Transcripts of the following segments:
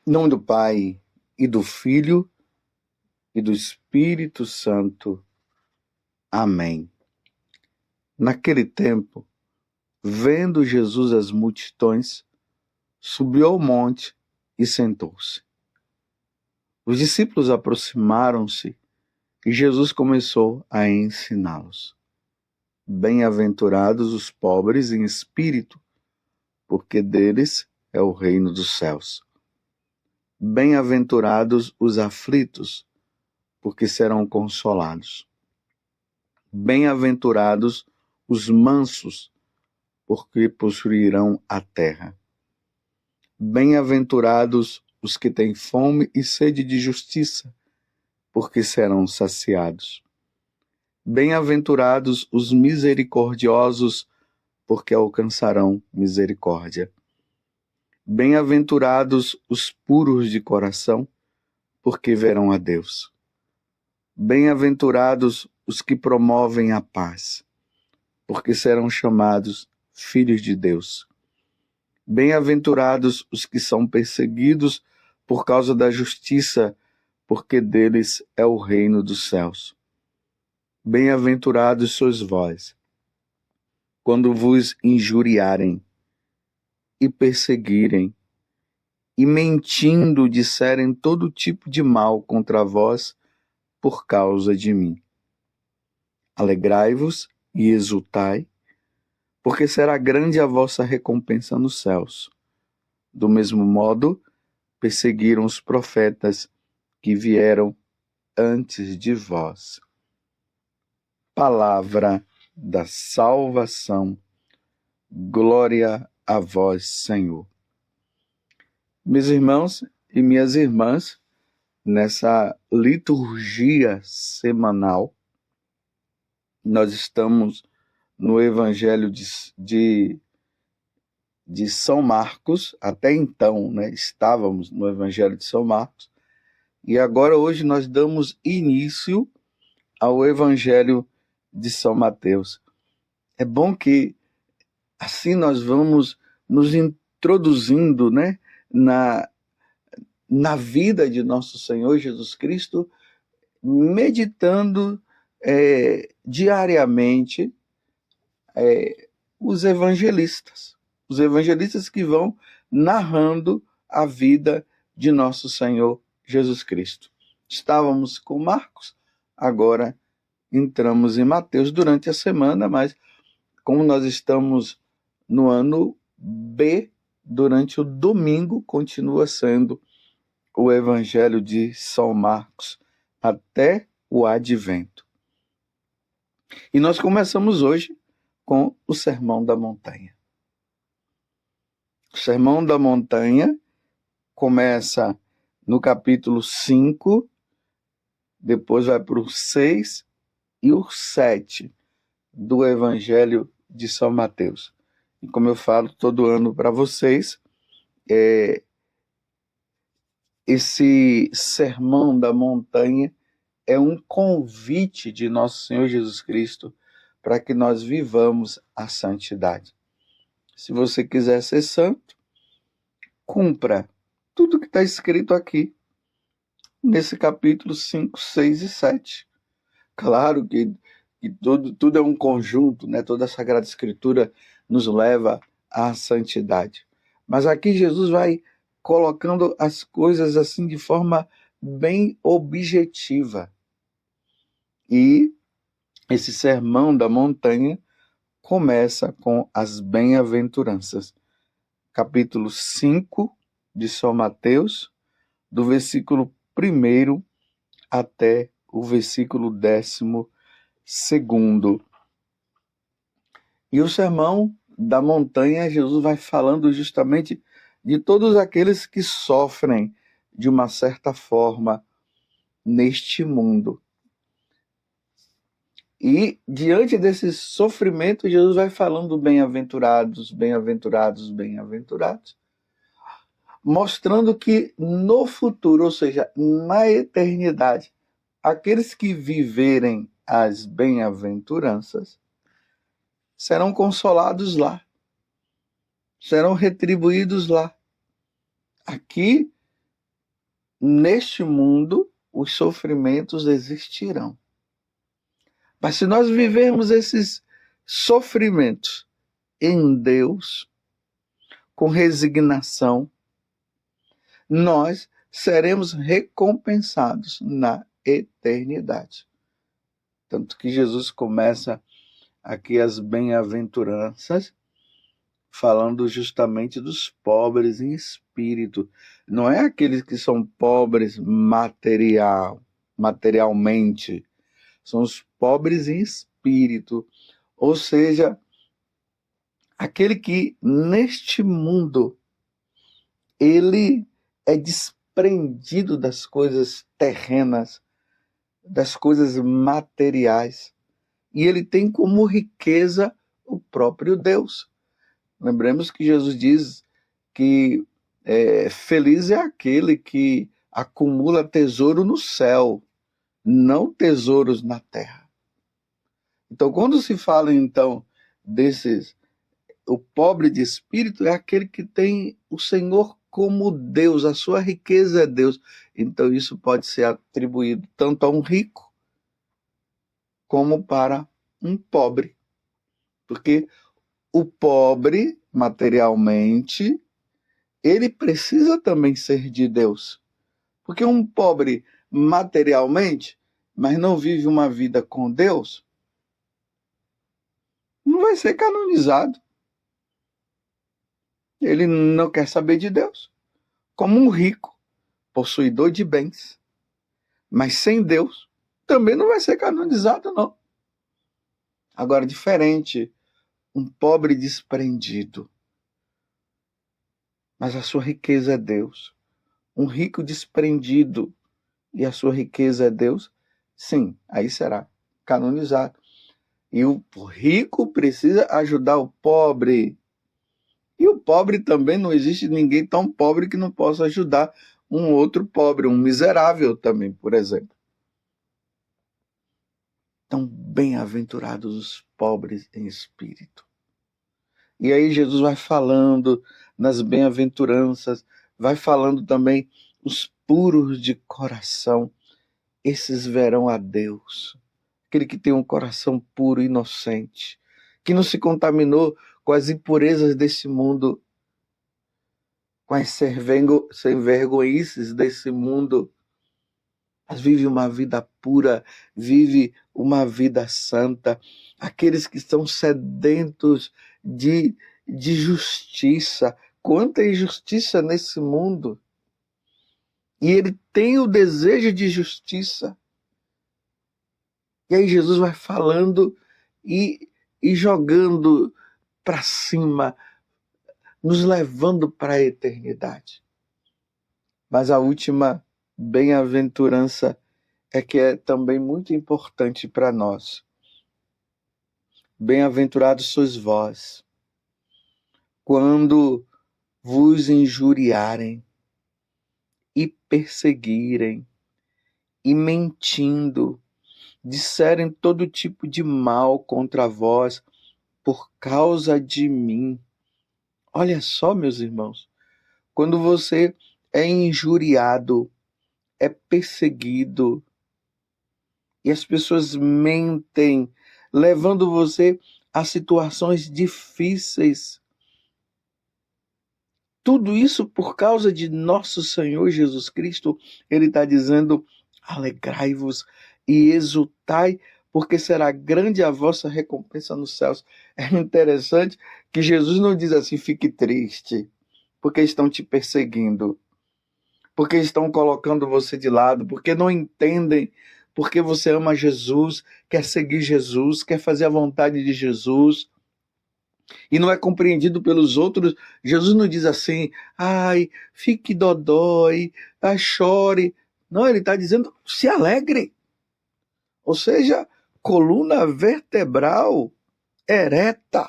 Em nome do Pai, e do Filho, e do Espírito Santo. Amém. Naquele tempo, vendo Jesus as multidões, subiu ao monte e sentou-se. Os discípulos aproximaram-se e Jesus começou a ensiná-los. Bem-aventurados os pobres em espírito, porque deles é o reino dos céus. Bem-aventurados os aflitos, porque serão consolados. Bem-aventurados os mansos, porque possuirão a terra. Bem-aventurados os que têm fome e sede de justiça, porque serão saciados. Bem-aventurados os misericordiosos, porque alcançarão misericórdia. Bem-aventurados os puros de coração, porque verão a Deus. Bem-aventurados os que promovem a paz, porque serão chamados filhos de Deus. Bem-aventurados os que são perseguidos por causa da justiça, porque deles é o reino dos céus. Bem-aventurados sois vós, quando vos injuriarem e perseguirem, e mentindo disserem todo tipo de mal contra vós por causa de mim. Alegrai-vos e exultai, porque será grande a vossa recompensa nos céus. Do mesmo modo, perseguiram os profetas que vieram antes de vós. Palavra da salvação. Glória a vós, Senhor. Meus irmãos e minhas irmãs, nessa liturgia semanal, nós estamos no Evangelho de São Marcos. Até então, estávamos no Evangelho de São Marcos, e agora hoje nós damos início ao Evangelho de São Mateus. É bom que assim nós vamos nos introduzindo, na vida de nosso Senhor Jesus Cristo, meditando diariamente os evangelistas que vão narrando a vida de nosso Senhor Jesus Cristo. Estávamos com Marcos, agora entramos em Mateus durante a semana, mas como nós estamos no ano B, durante o domingo continua sendo o Evangelho de São Marcos até o Advento. E nós começamos hoje com o Sermão da Montanha. O Sermão da Montanha começa no capítulo 5, depois vai para o 6 e o 7 do Evangelho de São Mateus. E como eu falo todo ano para vocês, esse Sermão da Montanha é um convite de nosso Senhor Jesus Cristo para que nós vivamos a santidade. Se você quiser ser santo, cumpra tudo que está escrito aqui, nesse capítulo 5, 6 e 7. Claro que tudo é um conjunto, toda a Sagrada Escritura nos leva à santidade. Mas aqui Jesus vai colocando as coisas assim de forma bem objetiva. E esse Sermão da Montanha começa com as bem-aventuranças. Capítulo 5 de São Mateus, do versículo 1 até o versículo 12. E o Sermão da Montanha, Jesus vai falando justamente de todos aqueles que sofrem de uma certa forma neste mundo. E diante desse sofrimento, Jesus vai falando bem-aventurados, bem-aventurados, bem-aventurados, mostrando que no futuro, ou seja, na eternidade, aqueles que viverem as bem-aventuranças serão consolados lá, serão retribuídos lá. Aqui neste mundo os sofrimentos existirão. Mas se nós vivermos esses sofrimentos em Deus, com resignação, nós seremos recompensados na eternidade. Tanto que Jesus começa aqui as bem-aventuranças falando justamente dos pobres em espírito. Não é aqueles que são pobres materialmente, são os pobres em espírito, ou seja, aquele que neste mundo ele é desprendido das coisas terrenas, das coisas materiais, e ele tem como riqueza o próprio Deus. Lembremos que Jesus diz que feliz é aquele que acumula tesouro no céu, não tesouros na terra. Então, quando se fala então o pobre de espírito é aquele que tem o Senhor como Deus, a sua riqueza é Deus. Então isso pode ser atribuído tanto a um rico como para um pobre. Porque o pobre, materialmente, ele precisa também ser de Deus. Porque um pobre materialmente, mas não vive uma vida com Deus, não vai ser canonizado. Ele não quer saber de Deus. Como um rico, possuidor de bens, mas sem Deus, também não vai ser canonizado, não. Agora, diferente, um pobre desprendido, mas a sua riqueza é Deus. Um rico desprendido e a sua riqueza é Deus, sim, aí será canonizado. E o rico precisa ajudar o pobre. E o pobre também, não existe ninguém tão pobre que não possa ajudar um outro pobre, um miserável também, por exemplo. Então, bem-aventurados os pobres em espírito. E aí Jesus vai falando nas bem-aventuranças, vai falando também os puros de coração. Esses verão a Deus. Aquele que tem um coração puro, inocente, que não se contaminou com as impurezas desse mundo, com as sem vergonhices desse mundo, mas vive uma vida pura, vive uma vida santa. Aqueles que estão sedentos de justiça. Quanta injustiça nesse mundo. E ele tem o desejo de justiça. E aí Jesus vai falando e jogando para cima, nos levando para a eternidade. Mas a última bem-aventurança é que é também muito importante para nós. Bem-aventurados sois vós, quando vos injuriarem e perseguirem e mentindo, disserem todo tipo de mal contra vós por causa de mim. Olha só, meus irmãos, quando você é injuriado, é perseguido, e as pessoas mentem, levando você a situações difíceis. Tudo isso por causa de nosso Senhor Jesus Cristo. Ele está dizendo, alegrai-vos e exultai, porque será grande a vossa recompensa nos céus. É interessante que Jesus não diz assim, fique triste, porque estão te perseguindo, porque estão colocando você de lado, porque não entendem, porque você ama Jesus, quer seguir Jesus, quer fazer a vontade de Jesus, e não é compreendido pelos outros. Jesus não diz assim, ai, fique dodói, chore. Não, ele está dizendo, se alegre. Ou seja, coluna vertebral ereta,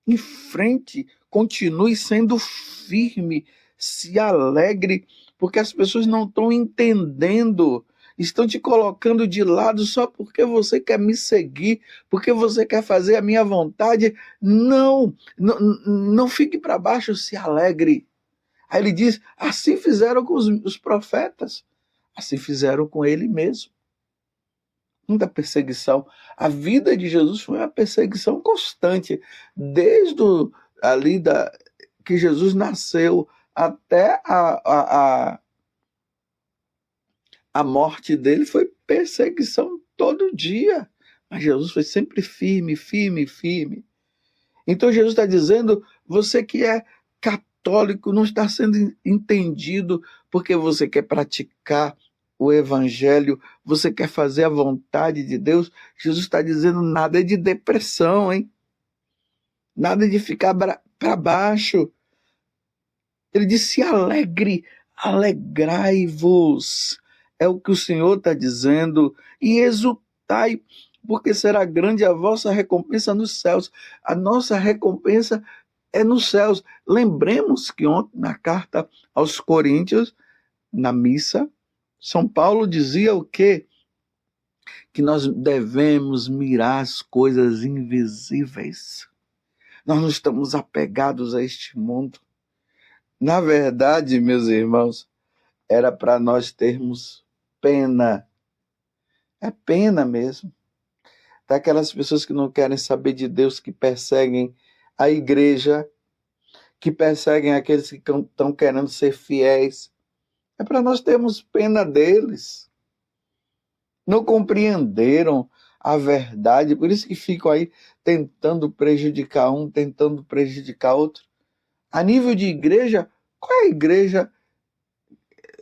em frente, continue sendo firme, se alegre, porque as pessoas não estão entendendo, estão te colocando de lado só porque você quer me seguir, porque você quer fazer a minha vontade. Não fique para baixo, se alegre. Aí ele diz, assim fizeram com os profetas, assim fizeram com ele mesmo. Muita perseguição. A vida de Jesus foi uma perseguição constante, desde ali que Jesus nasceu até a morte dele, foi perseguição todo dia. Mas Jesus foi sempre firme, firme, firme. Então Jesus está dizendo, você que é católico não está sendo entendido porque você quer praticar o evangelho, você quer fazer a vontade de Deus. Jesus está dizendo, nada de depressão, hein? Nada de ficar para baixo. Ele disse, alegre, alegrai-vos. É o que o Senhor está dizendo. E exultai, porque será grande a vossa recompensa nos céus. A nossa recompensa é nos céus. Lembremos que ontem, na carta aos Coríntios, na missa, São Paulo dizia o quê? Que nós devemos mirar as coisas invisíveis. Nós não estamos apegados a este mundo. Na verdade, meus irmãos, era para nós termos pena. É pena mesmo. Daquelas pessoas que não querem saber de Deus, que perseguem a igreja, que perseguem aqueles que estão querendo ser fiéis. É para nós termos pena deles. Não compreenderam a verdade, por isso que ficam aí tentando prejudicar um, tentando prejudicar outro. A nível de igreja, qual é a igreja?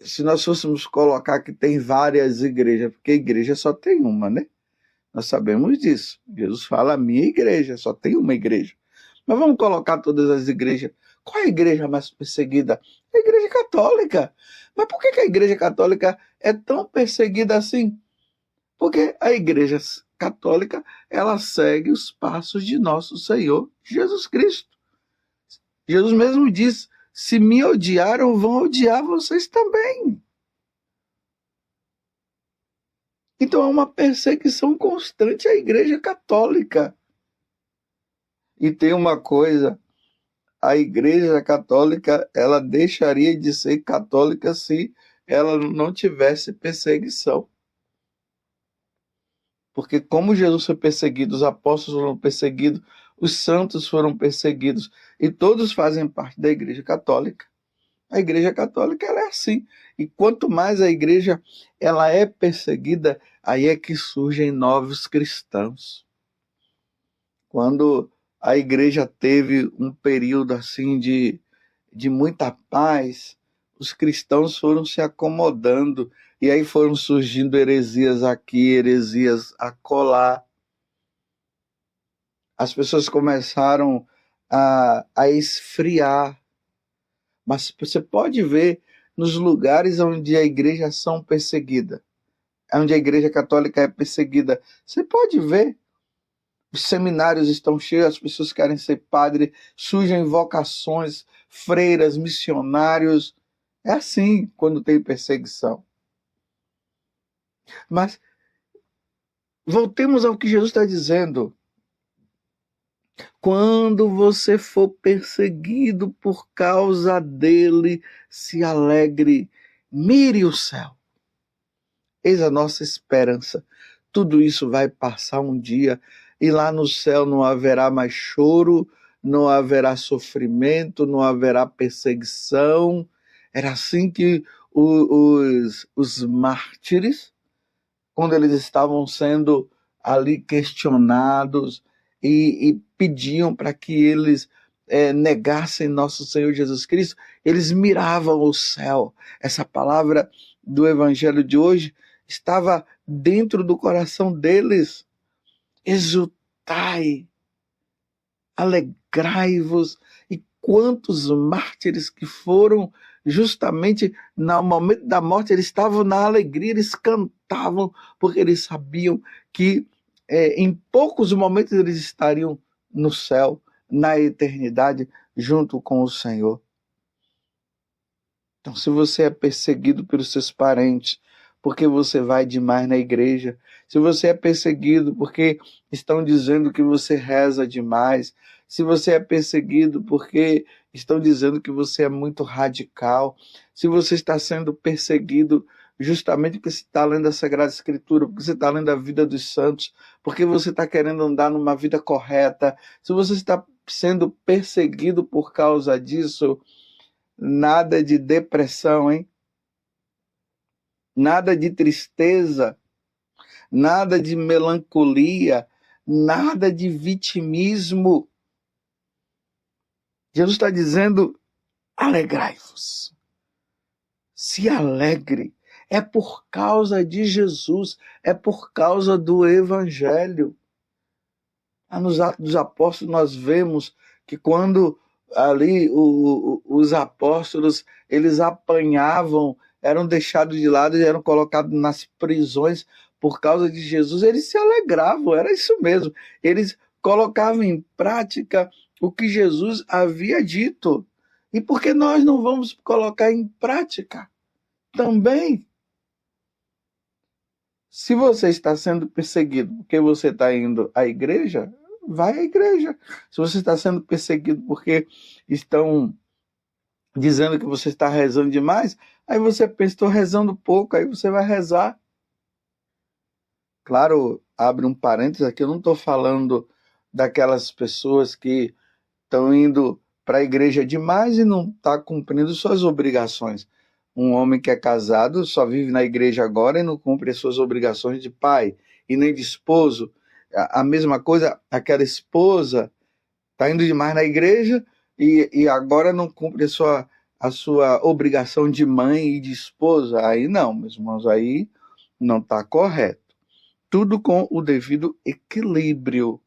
Se nós fôssemos colocar que tem várias igrejas, porque igreja só tem uma, né? Nós sabemos disso. Jesus fala, a minha igreja, só tem uma igreja. Mas vamos colocar todas as igrejas. Qual é a igreja mais perseguida? A igreja católica. Mas por que a igreja católica é tão perseguida assim? Porque a igreja católica, ela segue os passos de nosso Senhor Jesus Cristo. Jesus mesmo diz, se me odiaram, vão odiar vocês também. Então é uma perseguição constante à igreja católica. E tem uma coisa, a igreja católica, ela deixaria de ser católica se ela não tivesse perseguição. Porque como Jesus foi perseguido, os apóstolos foram perseguidos, os santos foram perseguidos, e todos fazem parte da igreja católica. A igreja católica, ela é assim. E quanto mais a igreja ela é perseguida, aí é que surgem novos cristãos. Quando a igreja teve um período assim de muita paz, os cristãos foram se acomodando, e aí foram surgindo heresias aqui, heresias acolá. As pessoas começaram a esfriar. Mas você pode ver nos lugares onde a igreja são perseguida, onde a igreja católica é perseguida, você pode ver, os seminários estão cheios, as pessoas querem ser padre, surgem vocações, freiras, missionários. É assim quando tem perseguição. Mas voltemos ao que Jesus está dizendo. Quando você for perseguido por causa dele, se alegre, mire o céu. Eis a nossa esperança. Tudo isso vai passar um dia, e lá no céu não haverá mais choro, não haverá sofrimento, não haverá perseguição. Era assim que os mártires, quando eles estavam sendo ali questionados, e pediam para que eles negassem nosso Senhor Jesus Cristo, eles miravam o céu. Essa palavra do evangelho de hoje estava dentro do coração deles. Exultai, alegrai-vos. E quantos mártires que foram justamente no momento da morte, eles estavam na alegria, eles cantavam, porque eles sabiam que em poucos momentos eles estariam no céu, na eternidade, junto com o Senhor. Então, se você é perseguido pelos seus parentes, porque você vai demais na igreja, se você é perseguido porque estão dizendo que você reza demais, se você é perseguido porque estão dizendo que você é muito radical, se você está sendo perseguido justamente porque você está lendo a Sagrada Escritura, porque você está lendo a vida dos santos, porque você está querendo andar numa vida correta, se você está sendo perseguido por causa disso, nada de depressão, hein? Nada de tristeza, nada de melancolia, nada de vitimismo. Jesus está dizendo: alegrai-vos, se alegre. É por causa de Jesus, é por causa do Evangelho. Nos Atos dos Apóstolos nós vemos que quando ali os apóstolos, eles apanhavam, eram deixados de lado e eram colocados nas prisões por causa de Jesus, eles se alegravam, era isso mesmo. Eles colocavam em prática o que Jesus havia dito. E por que nós não vamos colocar em prática também? Se você está sendo perseguido porque você está indo à igreja, vai à igreja. Se você está sendo perseguido porque estão dizendo que você está rezando demais, aí você pensa: estou rezando pouco, aí você vai rezar. Claro, abre um parênteses aqui, eu não estou falando daquelas pessoas que estão indo para a igreja demais e não está cumprindo suas obrigações. Um homem que é casado só vive na igreja agora e não cumpre as suas obrigações de pai e nem de esposo. A mesma coisa, aquela esposa está indo demais na igreja e agora não cumpre a sua obrigação de mãe e de esposa. Aí não, meus irmãos, aí não está correto. Tudo com o devido equilíbrio.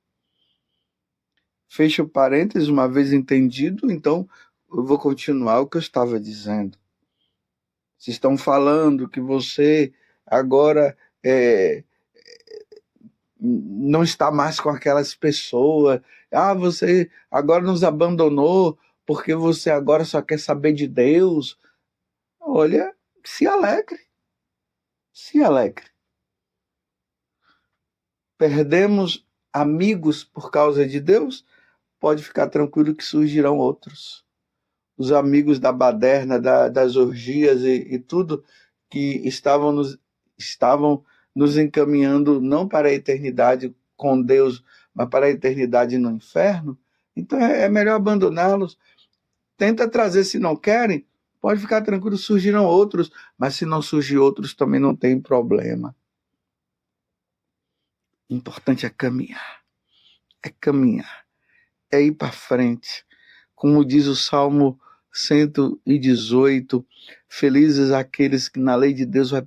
Fecha o parênteses, uma vez entendido, então eu vou continuar o que eu estava dizendo. Se estão falando que você agora não está mais com aquelas pessoas, você agora nos abandonou porque você agora só quer saber de Deus. Olha, se alegre. Se alegre. Perdemos amigos por causa de Deus? Pode ficar tranquilo que surgirão outros. Os amigos da baderna, das orgias e tudo que estavam nos encaminhando não para a eternidade com Deus, mas para a eternidade no inferno. Então é melhor abandoná-los. Tenta trazer, se não querem, pode ficar tranquilo, surgirão outros, mas se não surgir outros também não tem problema. O importante é caminhar, é ir para frente. Como diz o Salmo 118, felizes aqueles que na lei de Deus vai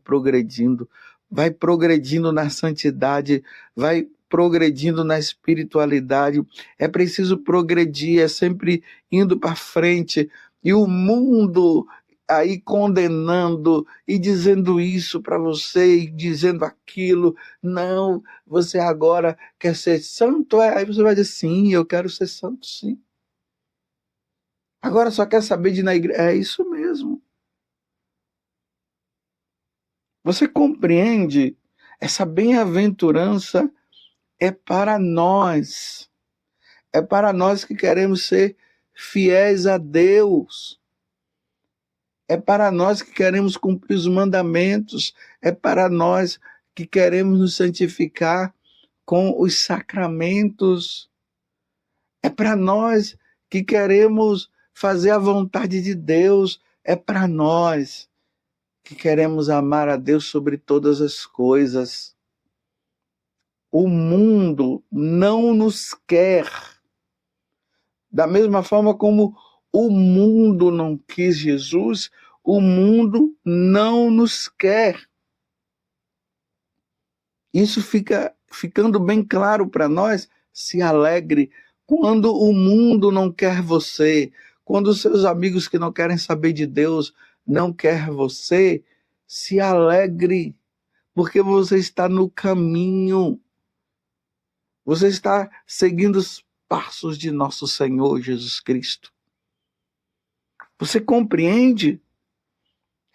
progredindo na santidade, vai progredindo na espiritualidade. É preciso progredir, é sempre indo para frente. E o mundo aí condenando e dizendo isso para você e dizendo aquilo. Não, você agora quer ser santo? Aí você vai dizer: sim, eu quero ser santo, sim. Agora só quer saber de ir na igreja? É isso mesmo. Você compreende? Essa bem-aventurança é para nós. É para nós que queremos ser fiéis a Deus. É para nós que queremos cumprir os mandamentos. É para nós que queremos nos santificar com os sacramentos. É para nós que queremos fazer a vontade de Deus. É para nós que queremos amar a Deus sobre todas as coisas. O mundo não nos quer. Da mesma forma como o mundo não quis Jesus, o mundo não nos quer. Isso fica ficando bem claro para nós. Se alegre quando o mundo não quer você, quando os seus amigos que não querem saber de Deus não quer você, se alegre, porque você está no caminho. Você está seguindo os passos de nosso Senhor Jesus Cristo. Você compreende?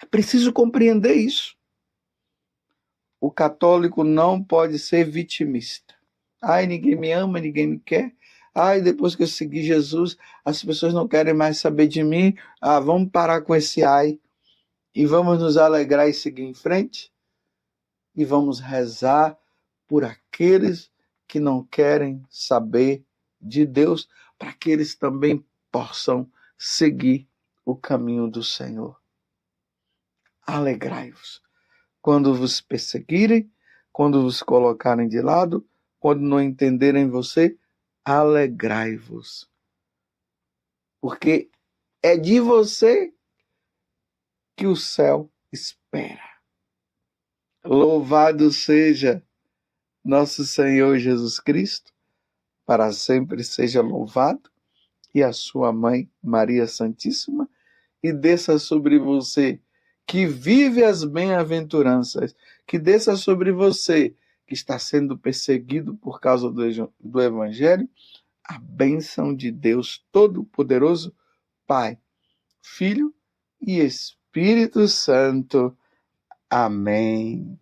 É preciso compreender isso. O católico não pode ser vitimista. Ai, ninguém me ama, ninguém me quer. Ai, depois que eu segui Jesus, as pessoas não querem mais saber de mim. Ah, vamos parar com esse ai e vamos nos alegrar e seguir em frente? E vamos rezar por aqueles que não querem saber de Deus, para que eles também possam seguir o caminho do Senhor. Alegrai-vos quando vos perseguirem, quando vos colocarem de lado, quando não entenderem você, alegrai-vos. Porque é de você que o céu espera. Louvado seja nosso Senhor Jesus Cristo, para sempre seja louvado, e a sua mãe, Maria Santíssima, e desça sobre você que vive as bem-aventuranças, que desça sobre você que está sendo perseguido por causa do Evangelho, a bênção de Deus Todo-Poderoso, Pai, Filho e Espírito Santo. Amém.